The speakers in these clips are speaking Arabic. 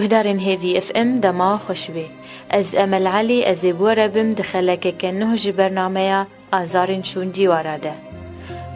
گهدارن هیوی اف ام دما خوشبه از امل علی از بوره بم دخلک که نهج برنامه آزارن شون دیواراده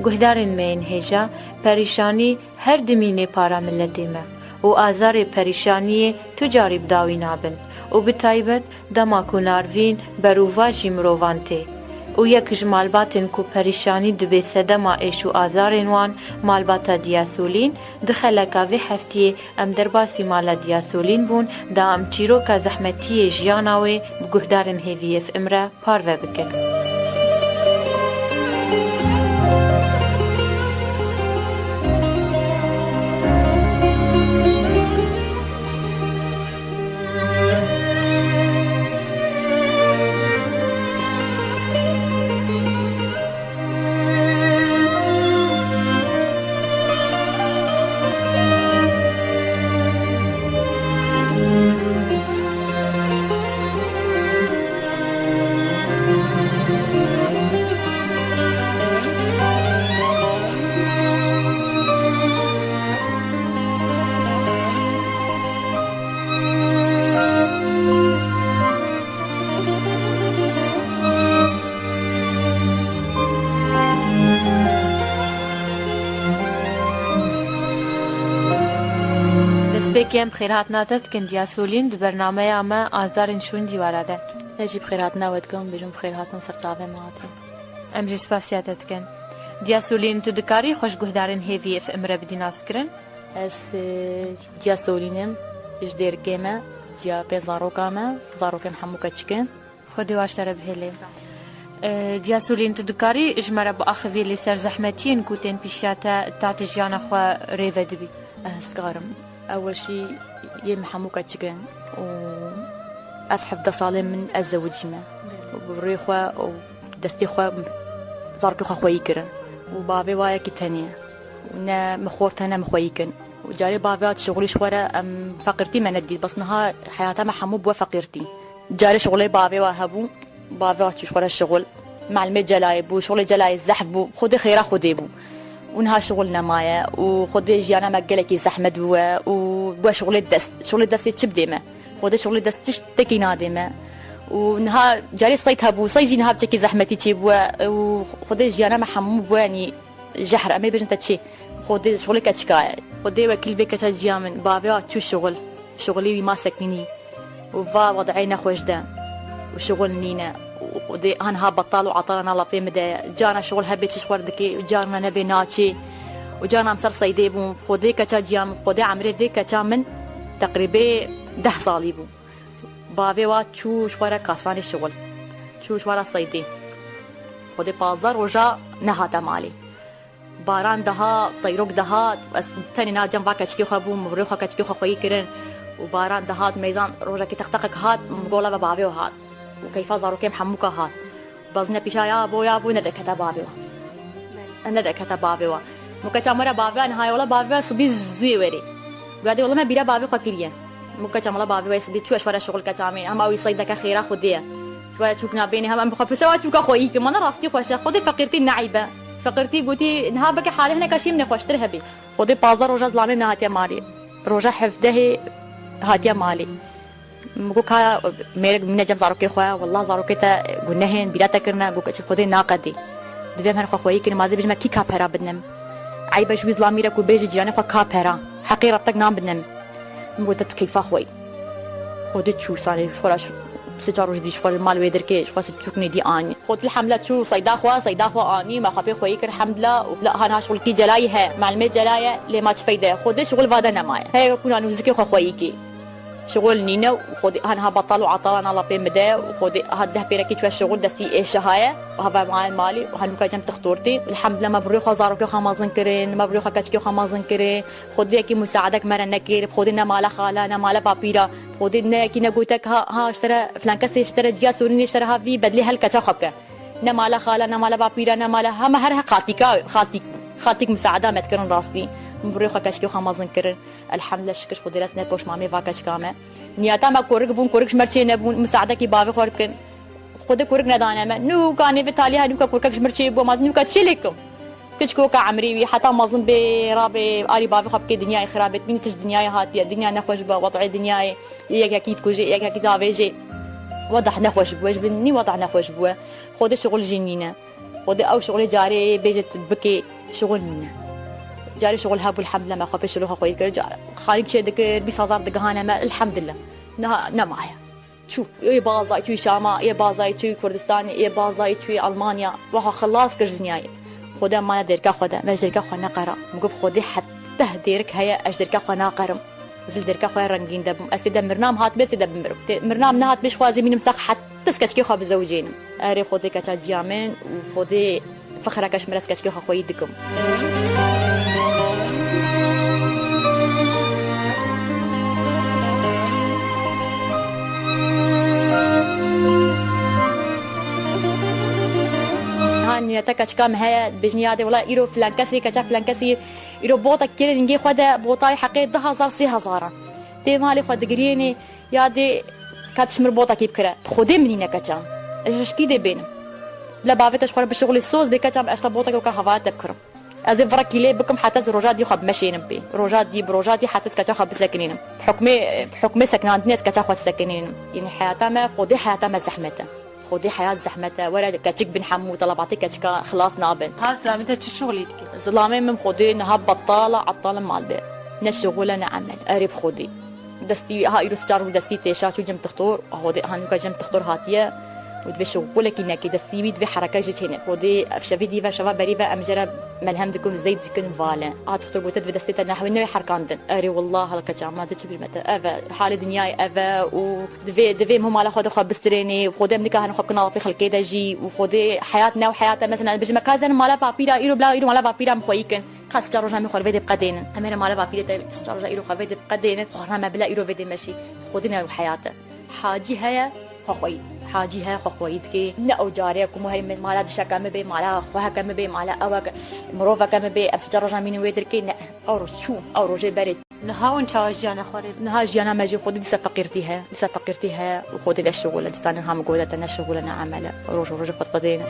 گهدارن مین هجا پریشانی هر دمینه پارا ملتی ما و آزار پریشانی تجاری بداوی نابن و بتایبت دما کناروین بروواجی مروانته و یکش مالباتن کو پریشانی دبی سدما ایشو آزارن وان مالباتا دیاسولین دخلکا وی هفتی ام درباسی مالا دیاسولین بون دا ام چیرو که زحمتی جیاناوی بگهدارن هیوی اف امره پاروه بکن. بکیم خیرات ناتت کن دیاسولین دو برنامه اما آزارن شون دیواراده نجیب خیرات نوت کن بجم خیرات نو سرچاوه ماتی ام جی سپاسیاتت کن دیاسولین تو دکاری خوش گهدارن هیوی اف امره بدیناس کرن از دیاسولینم اش درگمه دیا به زاروکم هموکا چکن خودی واشتره بهله دیاسولین تو دکاری اجمره با آخوی لی سر زحمتین کوتین پیشاتا تات جیان خوا ریوه دبی اسکارم أول شيء يم حموكا تشكن وأفحب دصالين من الزوجيمة وبريخوا ودستيخوا زاركوا خويكرن وبابي وايا كتانية ونا مخورتنا مخويكن وجاري بابيات شغلي شورا أم فقرتي ما ندي بس نها حياتها ما حموب وفقرتي جاري شغلي بابي وهبو بابيات شورا الشغل معلمي جلاي بو شغلي جلاي الزحب خدي خيرا خدي بو ونها شغلنا مايا وخدي جيانا مقلكي زحمد و شغل الدست تشبديمه خدي شغل الدست تشتكي نادمه ونها جاري صيتها بو صيجي نها بتشكي زحمتي تشيب وخدي جيانا محمو بو يعني جحر امي بجنت تشي خدي شغلك اتشكايا خدي وكل بك تجيامن بابا شو الشغل شغلي ما سكنيني وفا وضعينا خوجدا وشغل نينا ودي أنا بطال وعطانا الله في مدى جانا شغل هبي تشوار دكي وجانا نبي ناتشي وجانا مصر صيديبو خودي كتا جيام خودي عمري ذي كتا من تقريبا 10 صاليبو بابي وات شو شوارا كاساني الشغل شو شوارا صيدي خودي بازار وجا نهاتا مالي باران دها طيروك دها تاني ناجم باكا تشكي خابو مبروخا كتشكي خوي كرن وباران دهات ميزان روجا كي تختقك هات مقولا بابي وهات وكيف زاروكم حموكا هات بازنا بيشا يا بو ندى كتابابي ندى كتابابي موكا چامرا بابي نهاي ولا بابي سبي زوي وري غادي والله ما بيرا بابي خكريه موكا چاملا بابي ويس دي شو اشوار شغل كچامي هم او يصيدك خيره خديه شويه تشوكنا بيني هم بخفسوا تشوكا خويك ما انا راستي خوش خدي فقرتي نعيبه فقرتي قلتي نها بك حالي هنا كشي من خوشتر هبي خدي بازار روجا زلامي نهاتيا مالي روجا حفده هاتيا مالي مقولها ميرك من جم زاروكي خويا والله زاروكي تا قلناهن بلا تكرنا قلت شوف خدي ناقدي دفهم هن خويا كن مازي بجمع كي كابرا بدنم عيب شوي زلاميرا كو بيجي جاني خو كابرا حقيرتك نام بدنم قلت كيف خوي خدي شو صار شورا سجارو جدي شوال مال ويدر كي شوال ستشوكني دي اني خود الحمله شو صيدا خوا اني ما خبي خويك الحمد لله ولا هانا شغل كي جلايها معلمه جلايه لي ما تفيده خود شغل فادا نمايا هي كنا نوزكي خويكي شغل نينا وخود هنها بطل وعطلنا الله بمدا وخود هده بيركي شويه شغل دستي ايش هاي وهذا مع مالي وهنوكا جم تختورتي الحمد لله مبروك خزارك خمازن كرين مبروك كاتشكي خمازن كرين خود يكي مساعدك مرنا كير خودنا مال خالنا مال بابيرا خودنا كي نقولك ها اشترى فلان كسي اشترى جا سوري اشترى في بدلي هالكاتشا خبك نا مال خالنا مال بابيرا نا مال هم هرها خالتك مساعده ما تكرن راسي مبروخه كشكي خمازن كرن الحمد لله شكش خديرات نكوش مامي واكش كامه نياتا ما كورك بون كوركش مرشي نبون مساعده كي بابي خوركن خود كورك ندانا ما نو كاني بتالي هنوكا كوركش مرشي بو ما نوكا تشيلكم كشكوكا عمري حتى مازن برابي اري بابي خبكي دنيا خرابت مين تش دنيا هاتيه دنيا نخوش بوضع دنيا ياك اكيد كوجي ياك اكيد افيجي وضع نخوش بوش بني وضع نخوش بو خود شغل جنينه خود او شغل جاري بيجت بكي شغل منا جاري شغل هابو الحمد لله ما خبي شغلها خويا كرجع خارج شي دك 20000 دقهانه ما الحمد لله نمايا شوف اي بازاي توي شاما اي بازاي توي كردستان اي بازاي توي المانيا وها خلاص كرزنياي خدا ما نديرك خدا ما جرك خنا قرا مقب خدي حتى ديرك هيا اجدرك خنا قرم زل ديرك خويا رنجين دب اسيد مرنام هات بس دب مرنام نهات بش خوازي من مساق حتى سكشكي خو بزوجين اري خدي كتاجيامن وخدي فخركش مرس كشكي خو خويدكم هاني تكشكام هي بجنيادي ولا ايرو فلان كسي كشك فلان كسي ايرو بوطك كير نجي خدا بوطاي حقي 10000 3000 تي مالي خد جريني يادي كاتشمر بوطك يبكره خدي منين كشام ايش كيدي بين لا بافيتش خور بشغل الصوص بكشام اشطب بوطك وكهوات تبكره از فركيلي بكم حتى روجات دي خب ماشيين بي روجات دي بروجاتي حتى كشا خب ساكنين بحكمي سكنان ناس كشا خد ساكنين يعني حياتها ما خدي حياتها ما زحمتها خدي حياة زحمتها ولا كتشك بن حمو طلباتي كتشكا خلاص نابن ها زلامتها شو شغليتك زلامي من خدي نهب بطالة عطالة مالبي نشغولة نعمل قريب خدي دستي ها يروس جار ودستي تيشات وجم تختور خدي هانوكا جم تختور هاتيه ودفي شغولة كنا كده سيبي دفي حركة جت هنا خدي في ديفا شباب بريبة أمجرة ملهم دكون زيد دكون فالا تختار بوتد في دستي نحو إنه حركاندن أري والله هلك جامعة تجيب متى أفا حال دنياي أفا ودفي هم على خد خب بستريني وخدي منك هنو خبكنا في خلك كده جي وخدي حياتنا وحياتنا مثلا بجمع كازن مالا بابيرا إيرو بلا إيرو مالا بابيرا مخويكن خاص جارو جامي خور فيدي بقدين أمير مالا بابيرا جارو جا إيرو خور فيدي بقدين خورنا ما بلا إيرو فيدي ماشي خدينا وحياتنا حاجي هيا خوي حاجي ها خويد كي نو جاريكم وهي مالا دشا كم بي مالا خوها كم بي مالا او مروفا كم بي ابسجر جامين ويدر كي او شو او جي بريد نهاون تاجيانا خوري نها جيانا ماجي خودي دسا فقيرتيها وخودي الشغل دستان هم قودة انا شغل انا عمله روج فقدينا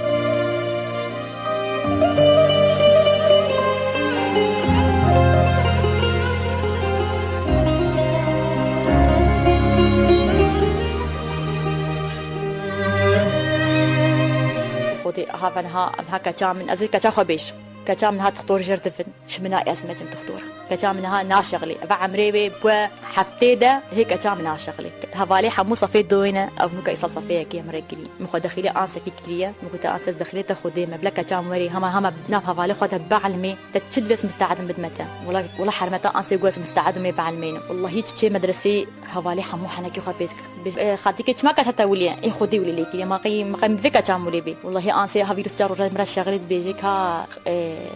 هافنها كجامن أزيد كجاخو بيش كجامنها تختور جردفن شمنا أزمة جم تختور كجامنها ناشغلي بعمري بوا حفتيدة هي كجامنها شغلي هفالي حمو صفي دوينة أو نوكا إصل صفية كي مريكلي مخو دخيلي أنسى كيكلية مخو تأنسى دخيلي تخدي مبلا كجام وري هما بناف هفالي خدها بعلمي تتشد بس مستعد بدمتا ولا حرمتا أنسى جوز مستعد مي بعلمين والله هيك شيء مدرسي هفالي حمو حنكي خبيتك خاطيك ما كشتا وليا إيه خدي ولي ليكي ما قيم مدفكة جام ولي بي والله أنسى هفيروس جارو رجل مرة شغلت بيجيك ها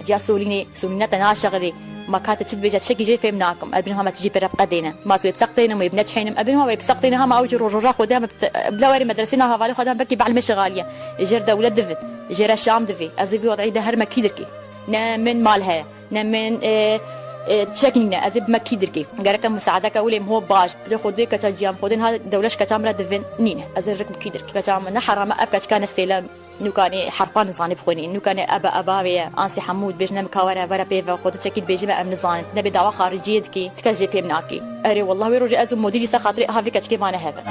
جا سولينا تناشغلي ما كانت تشد بيجات شكي جي فهمناكم ابنها ما تجي برب قدينا ما تبي بسقطينا ما يبنتش حينم ابنها ما بسقطينا ما اوجر رجا خدها بلا وري مدرسينا هفالي خدها بكي بعلم شغاليه جير دوله دفت جير الشام دفي ازبي وضعي ده هر مكيدركي نا من مالها نا من تشكينا ازب مكيدركي غيرك مساعدك اولي هو باش بجي خدي كتجيام خدين هذا دولش كتامره دفن نينا ازرك مكيدركي كتام نحرم ابكش كان استلام نو كان حرفان نزاني بخوني نو كان ابا انسي حمود بيجنا مكاوره ورا بيفا خود تشكيد بيجي ما امن زان نبي دعوه خارجيه كي تكجي في مناكي اري والله ويروجي ازم مديري سخاطري هافي كتشكي معنا هذا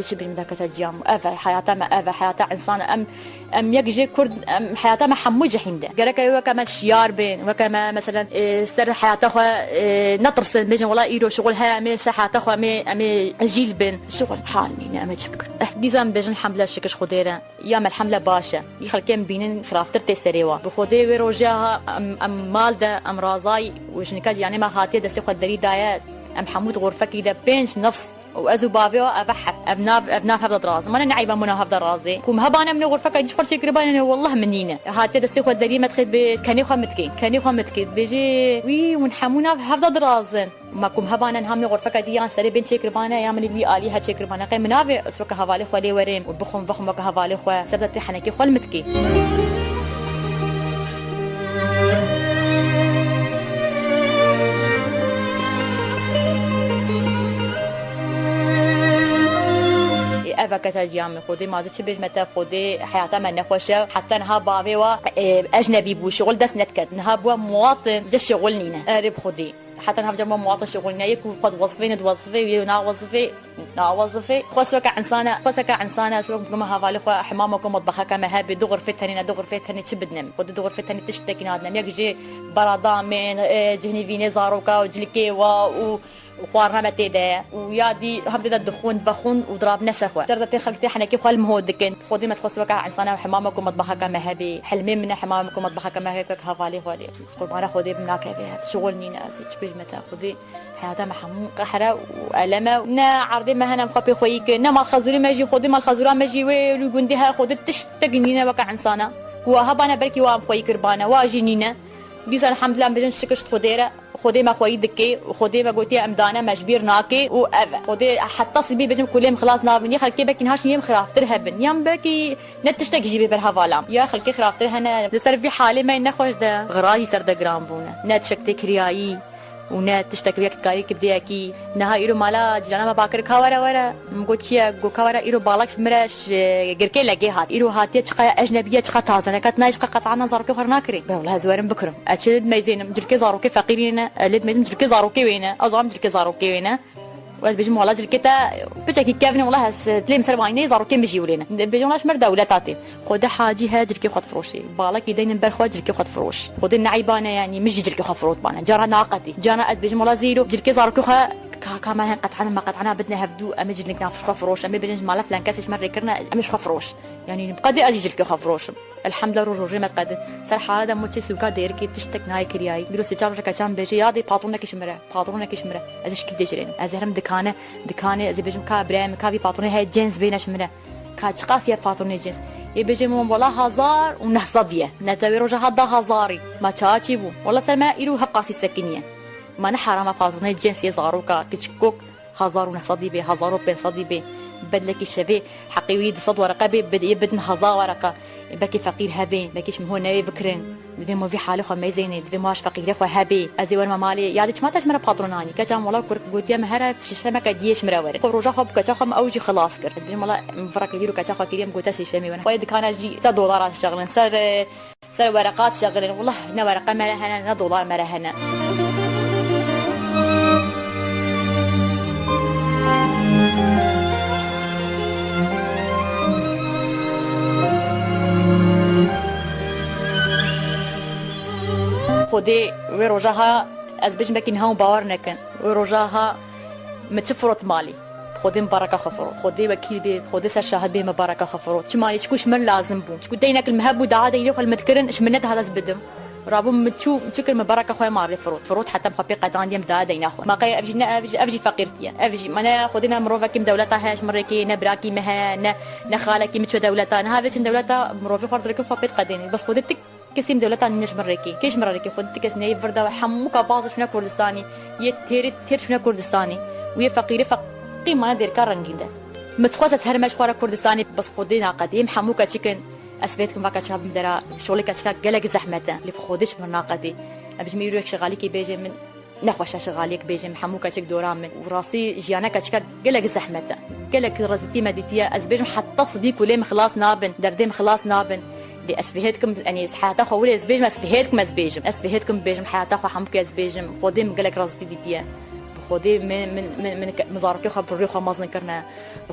شي بين ذاك تجيام افا حياته ما افا حياته انسان ام يجي كرد ام حياته ما حمو جحيم ده قالك ايوا كما شيار بين وكما مثلا سر حياته نطرس بيجن والله ايرو شغلها مي حياته مي جيل بين شغل حالني ما تشبك ديزام بيجن الحمد لله شكش خديره يا الحمله باشا يخل كم بينن خرافتر تسريوا بخدي وروجاها ام مالده ام رازاي وشنكاج يعني ما هاتي دسي خدري دايات ام حمود غرفه كده بينش نفس وازو بابيو ابحث ابناء هذا دراز ما نعيبه من هذا رازي كم هبانا من غرفه كاج فرشي قربان والله منينا هاتي دسي خدري ما تخد كاني خمتكي بيجي وي ونحمونا هذا دراز ما كم هبانا هم غرفه كديان سري بين شي قربانه يا من اللي الي هاد شي قربانه قيم منابه اسوك هوالي خولي وريم وبخم وك هوالي خو سبتي حنكي خول متكي ابا كتاجيام خودي ما دتش بيج متى خودي حياته ما نخوشه حتى نها بابي و اجنبي بو شغل دس نتكد نها بو مواطن جا شغلنينا قريب خودي حتى نها جنب مواطن شغلنا يكون قد وظفي نا وظفي خصك انسانه سوق بما هفالي خو حمامكم مطبخك ما هبي دغر فتني تشبدنم خد دغر فتني تشتكي نادنا يجي برادامين جهني فيني زاروكا وجلكي و وخوارنا متيدا ويادي هم تدا دخون بخون وضرب نسخوا ترى خلتي حنا كيف خال مهودكن خودي ما تخص بك انسانه وحمامكم مطبخك ما هبي حلمين من حمامكم مطبخك ما هيك هفالي خالي قربانه خودي بناك بها شغلني ناس تشبيج متى خودي حياتها محمود قحره والمه نا عرضي ما هنا مخبي خويك نا ما الخزوري ما يجي خودي ما الخزوره ما يجي وي جندها خودي تشتقنينا بك انسانه وهبانا بركي وام خويك قربانه واجينينا بيس الحمد لله بجن شكشت خديره خدي ما خوي دكي وخدي ما قلتي امدانه مجبير ناكي وخدي حتى صبي بجم كلهم خلاص نابني خلكي بكي نهاش يم خرافتر هبن يم بكي نتشتك جيبي برهفالام يا خلكي خرافتر هنا لسر في حالي ما نخوش ده غراي سر ده جرام بونا نتشكتي كرياي ونات تشتكي وقت كاري كبدياكي نها ايرو مالا جانا ما باكر كاورا ورا مقوتيا جو كاورا ايرو بالك مرش غيركي لاقي هات ايرو هاتي تشقا اجنبيه تشقا تازنه كتنايش قطعنا زاركي خرناكري والله زوارم بكرم اتشد ميزين جركي زاروكي فقيرين لد ميزين جركي زاروكي وينا ازام جركي زاروكي وينا وقت بيجي والله جركيتا بشكي كافني والله تلي مسربايني زاروكي بيجي ولينا بيجي والله شمر دولتاتي خد حاجي هاجركي خد فروشي بالك يدين برخو جركي خد فروش خد النعيبانه يعني مش جركي خد فروت بانا جرى ناقتي جانا قد بيجي والله زيرو جركي زاروكي كما هن قطعنا ما قطعنا بدنا هفدو امجي لك نافش خفروش امي بيجي مال فلان كاسش مره كرنا مش خفروش يعني نبقى اجي جركي خفروش الحمد لله روجي ما قد صار حاله موتشي سوكا ديركي تشتك ناي كرياي بيرو سيجار كان بيجي يادي باطونا كشمره ازش كي دجرين ازهرم دكانه از بيجم كابرام كافي باطونه هي جنس بينش مره كاج قاسيه باطونه جنس يبيجي مون والله هزار ونهصديه نتاوي روجا هدا هزاري ما تشاتشي بو والله سما يرو هبقاسي سكنيه ما نحرم باطونه جنس يزاروكا كتشكوك هزار ونهصدي به هزار وبين صدي به بدلك الشبي حقيوي صد ورقه بدن هزا ورقه بكي فقير هبين بكيش مهو نبي بكرن دبي مو في حاله خو ميزيني دبي ماش فقير خو هبي ازي ور مالي يادش ما تشمر باطروناني كجام والله كرك قوتي مهره شيشه كديش مراور روجا خب كچخم اوجي خلاص كر دبي والله مفرق يرو كچخ كريم قوت سيشمي وانا ويد كان اجي $100 شغلن سر ورقات شغلن والله نا ورقه مرهنا $1 مرهنا خودي وروجاها از بيج مكين هاو باور نكن وروجاها متشفرت مالي خودي مباركه خفرو خودي وكيل بي خودي سر شاهد بي مباركه خفرو تشمالي شكوش من لازم بو شكو دينك المهب ودعاده يلي خل متكرن اش منت هذا بدم رابو متشو متشكر مباركه خويا ماري فروت حتى مخبي قطان ديم دادا يناخو ما قي افجي فقيرتي افجي ما خودنا مروفه كيم دولتها هاش مريكي نبراكي مها نخالكي متشو دولتها هذا دولتها مروفي خرد لك خبيت قديني بس خودتك كسيم دولتان نش مريكي كيش مريكي خودتك كسني فردا حموكا باز شنو كردستاني يتير شنو كردستاني ويا فقيره فقي ما ندير كارنجينده متخصص هرمش خوره كردستاني بس خودنا قديم حموكا تشكن اسبيتكم باكا شاب مدرا شغلك اشكا قلق زحمته اللي بخودش مناقدي ابي ميروك شغاليكي بيجي من نخوش شغاليك بيجي محموكا تشك دوران من وراسي جيانك اشكا قلق زحمته قلق رزتي مديتيا اسبيجم حتى صبيك وليم خلاص نابن درديم خلاص نابن لأسفهتكم يعني حياتك خولي أسبيجم أسفهتكم بيجم حياتك حموكا أسبيجم خوديم قلق رزتي ديتيا خودی من مزارکی خو بری خو مازن کرنا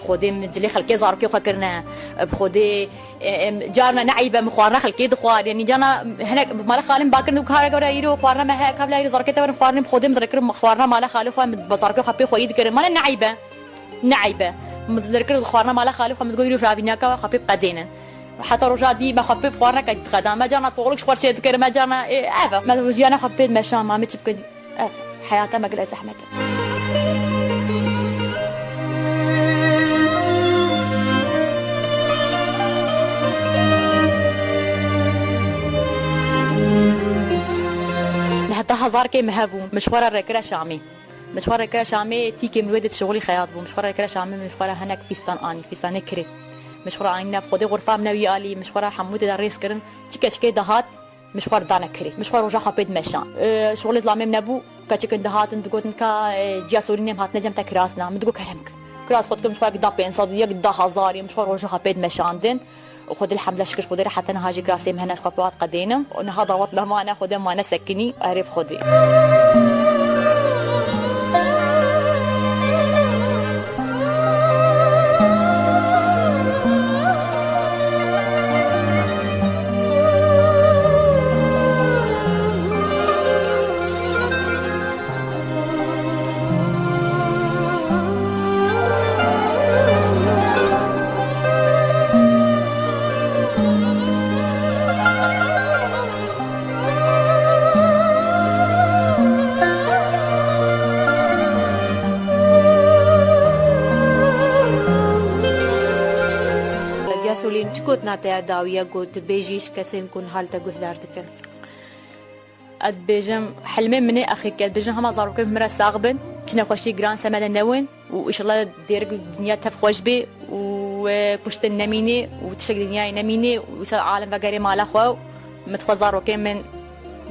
خودی من جلی خلکی زارکی خو کرنا بخودی جارنا نعيبه مخوارنا خلکی دخوار يعني جانا هناك مال خالم باكر دو كار غورا يرو خوارنا ما هيك قبل يرو زارکی تبر خوارنا بخودي مذكر مخوارنا مال خالي خو بزارکی خو بي خو يد كر مال نعيبه مذكر خوارنا مال خالي خو متقول يرو فابيناكا خو بي قدينا حتى رجع دي ما خبي بخوارنا كنت خدام ما جانا طولك شخور شيء ذكر ما جانا عفا ما جانا خبي مشان ما متشبك حياته ما قلت زحمته حتى هزار كي مهبون مشوار الركرة شامي مشوار الركرة شامي تيكي من ودة شغلي خياط بو مشوار الركرة شامي مشوار هناك فيستان اني فيستان كري مشوار عيننا بخودي غرفة منوي آلي مشوار حمود دريس كرن تشكي دهات مشوار دانا كري مشوار رجع خبيت مشان شغل ظلامي منبو كاتشك دهات ندقوتن كا جاسورين هات نجم تكراسنا مدقو كرمك كراس خودكم مشوار قدا بين صد يك دا هزاري مشوار رجع خبيت مشان دين وخذ الحمد شكش خذي حتى نهاجي كراسي مهنا خبوات قدينا ونهضا وطنا ما انا خذ ما انا سكني اعرف خذي سولين شكوت ناتيا داوية قوت بيجيش كسين كون حالتا قهدار دكن اد بيجم حلمي مني اخي كاد بيجم هما زارو كيف مرا ساغبن كنا خوشي جران سمانا نوين وان شاء الله دير الدنيا تفخوش بي وكشت النميني وتشك دنيا نميني وسال عالم بقاري مال اخو متخو زارو كيف من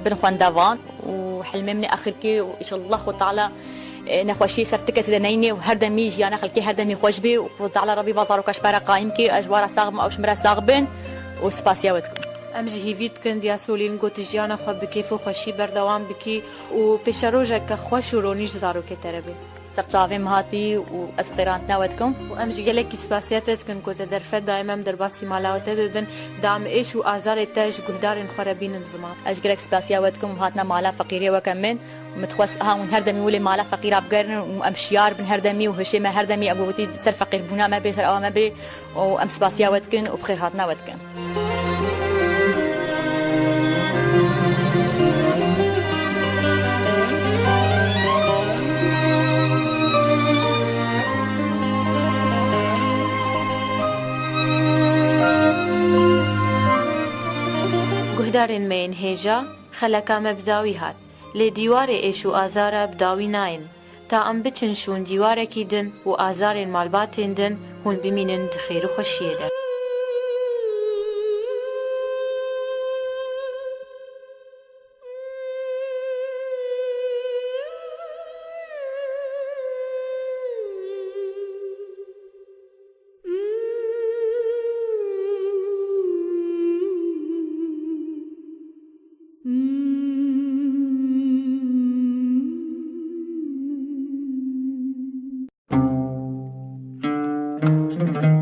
بن خوان دافان وحلمي مني اخر كي وان شاء الله خو تعالى نخوشي سرتك سدنيني وهردمي جي انا خلكي هردمي خوش بي وتعالى ربي بازارو كشبارا قايم كي اجوار ساغم او شمرا ساغبن وسباسياوتكم ام جهيفيت كن ديا سولين قوت جيانا خو بكيف وخوشي بردوام بكي وبيشروجا كخوش ورونيش زارو كتربي سرچاوي مهاتي واسخيرانت ناوتكم وام جيلك سباسياتت كن كنت درفه دائما درباسي مالاوت ددن دام ايش وازار تاج قهدار خرابين الزمان اجلك سباسياتكم هاتنا مالا فقيره وكمن متخوس ها هردمي ولي مالا فقيره بقرن وامشيار بن هردمي وهشيمه هردمي ابوتي سر فقير بنا ما بيسر او ما بي وام سباسياتكن وبخير هاتنا وتكن گهدارن مین هیجا خلکا مبداوی هات لی دیوار ایش و آزار بداوی ناین تا ام بچن شون دیواره کی دن و آزارن مالباتن دن هون بمینن دخیر و خوشیه ده Thank you.